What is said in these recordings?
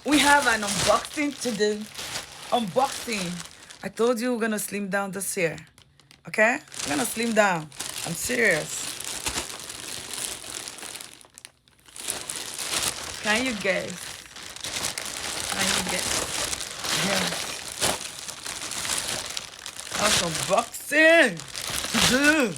We have an unboxing to do. Unboxing. I told you we're gonna slim down this year. Okay? We're gonna slim down. I'm serious. Can you guess? Can you guess? Yes. That's unboxing. Dude.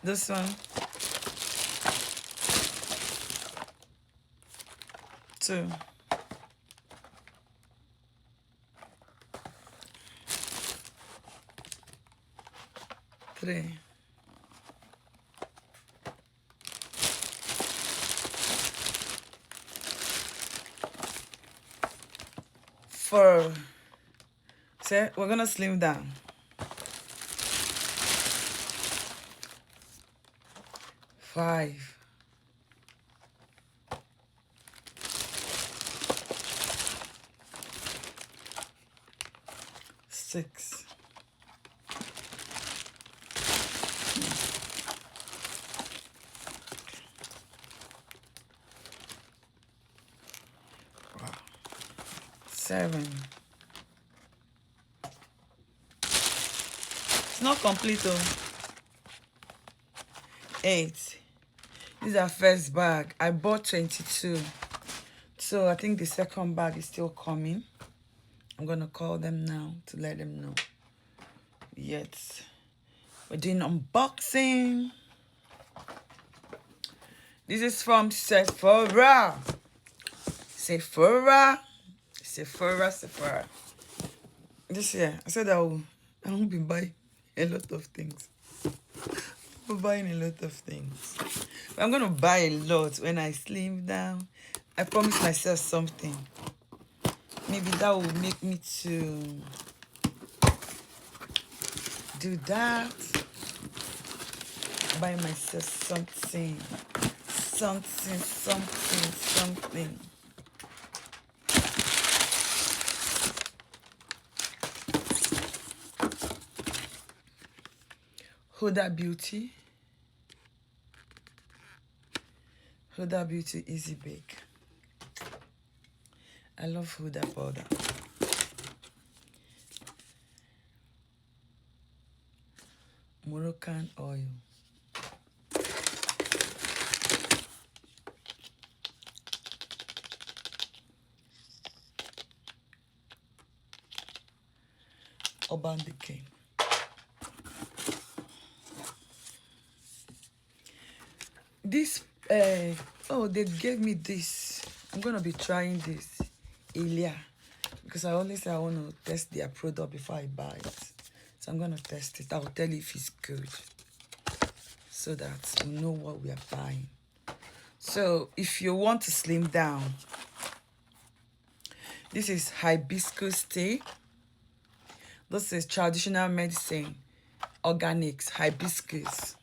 This one. 2. 3. 4. See, we're gonna slim down. 5. 6. 7. It's not complete though. 8. This is our first bag. I bought 22. So I think the second bag is still coming. I'm gonna call them now to let them know. Yes. We're doing unboxing. This is from Sephora. Sephora. This year, I said I won't be buying a lot of things. I'm buying a lot of things. But I'm gonna buy a lot when I slim down. I promised myself something. Maybe that will make me to do that. Buy myself something. Something. Huda Beauty. Huda Beauty Easy Bake. I love Huda powder. Moroccan oil. Urban Decay. This, they gave me this. I'm gonna be trying this. Ilia. Because I always say I want to test their product before I buy it. So I'm gonna test it. I'll tell you if it's good. So that we know what we are buying. So if you want to slim down, this is hibiscus tea. This is traditional medicine, organics, hibiscus.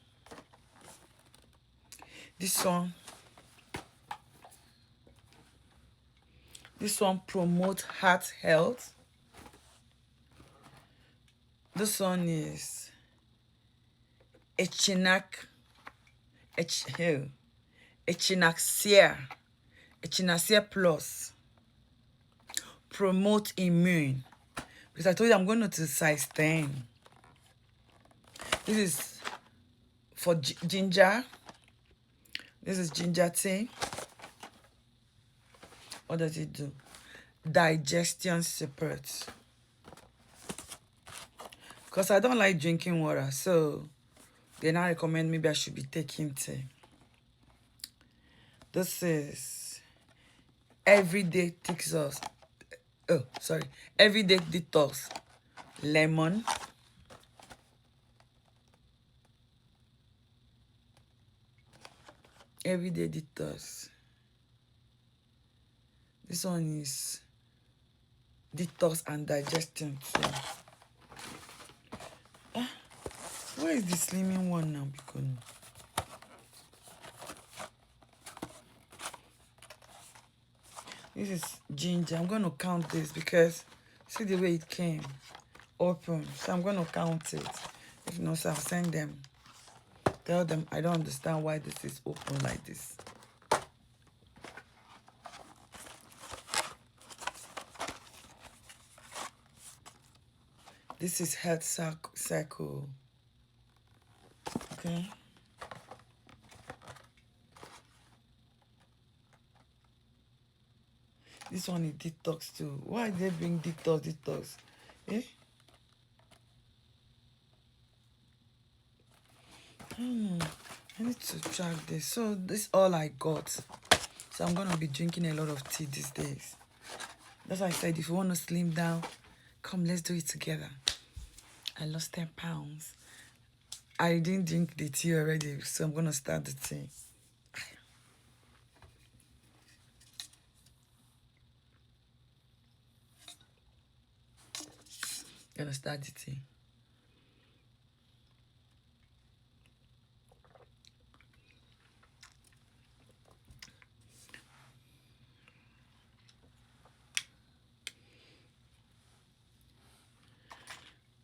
This one promotes heart health. This one is Echinacea Plus. Promote immune. Because I told you I'm going to size 10. This is for ginger. This is ginger tea. What does it do? Digestion support. Because I don't like drinking water, so they now recommend maybe I should be taking tea. This is everyday detox. Everyday detox. Lemon. Everyday detox. This one is detox and digestion too. Where is the slimming one now? Because This is ginger. I'm going to count this because see the way it came open. So I'm going to count it. If not, so I'll send them. Tell them I don't understand why this is open like this. This is health circle. Okay. This one is detox too. Why they bring detox? Eh? I need to track this. So this is all I got. So I'm gonna be drinking a lot of tea these days. That's why I said if you want to slim down, come let's do it together. I lost 10 pounds. I didn't drink the tea already, so I'm gonna start the tea. Gonna start the tea.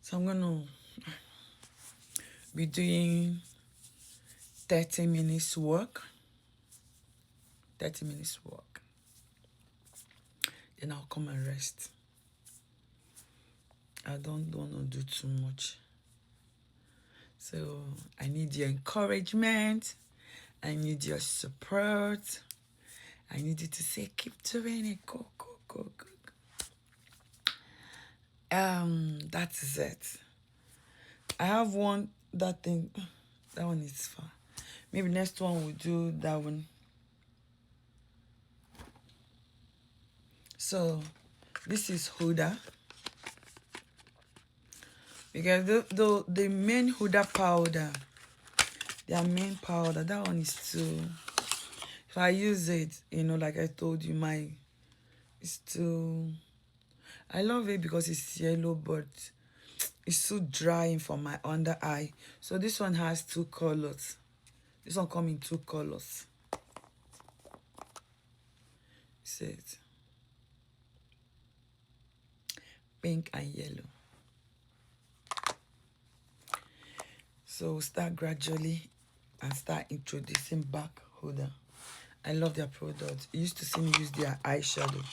So I'm gonna be doing 30 minutes work. 30 minutes work. Then I'll come and rest. I don't want to do too much. So I need your encouragement. I need your support. I need you to say, keep doing it. Go, go, go, go. That is it. I have one, that thing. That one is far. Maybe next one we'll do that one. So this is Huda. Because the main Huda powder, their main powder, that one is too, if I use it, you know, like I told you, it's too, I love it because it's yellow, but it's too drying for my under eye. So this one has 2 colors. This one comes in 2 colors. See it? Pink and yellow. So we'll start gradually and start introducing back Huda. I love their products. You used to see me use their eyeshadow.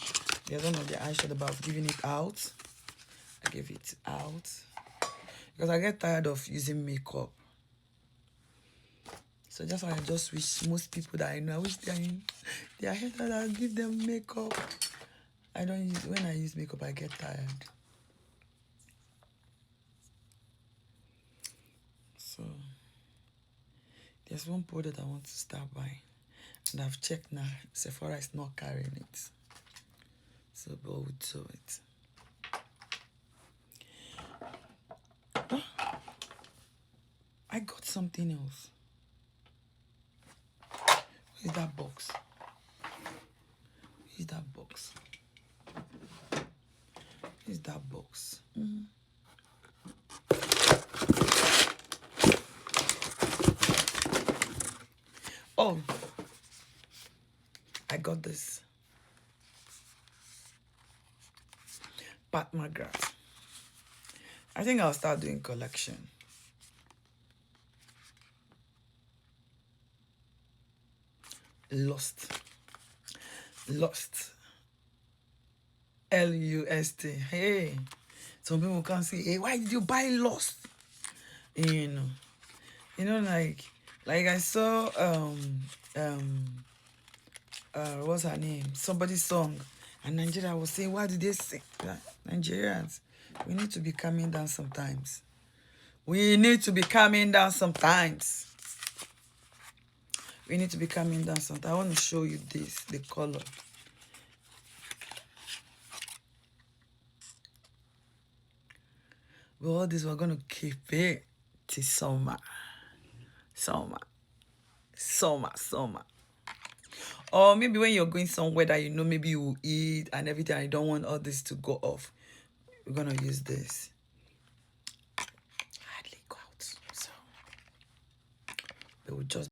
There's one of their eyeshadow, but I was giving it out. I gave it out because I get tired of using makeup. So that's why I just wish most people that I know, I wish they are hair that I'll give them makeup. I don't use, when I use makeup, I get tired. So there's one product I want to start buying. And I've checked now, Sephora is not carrying it. So but we'll do it. Oh, I got something else. Where is that box? Where is that box? Where is that box? Oh, I got this. Pat McGrath. I think I'll start doing collection. Lost. Lust. Hey, some people can say, hey, why did you buy Lost? You know, like I saw what's her name? Somebody's song, and Nigeria was saying, why did they sing that? Nigerians, we need to be calming down sometimes. We need to be calming down sometimes. We need to be calming down sometimes. I want to show you this, the color. But all this, we're going to keep it till summer. Or maybe when you're going somewhere that you know maybe you will eat and everything, I don't want all this to go off. We're going to use this. I hardly go out, so it will just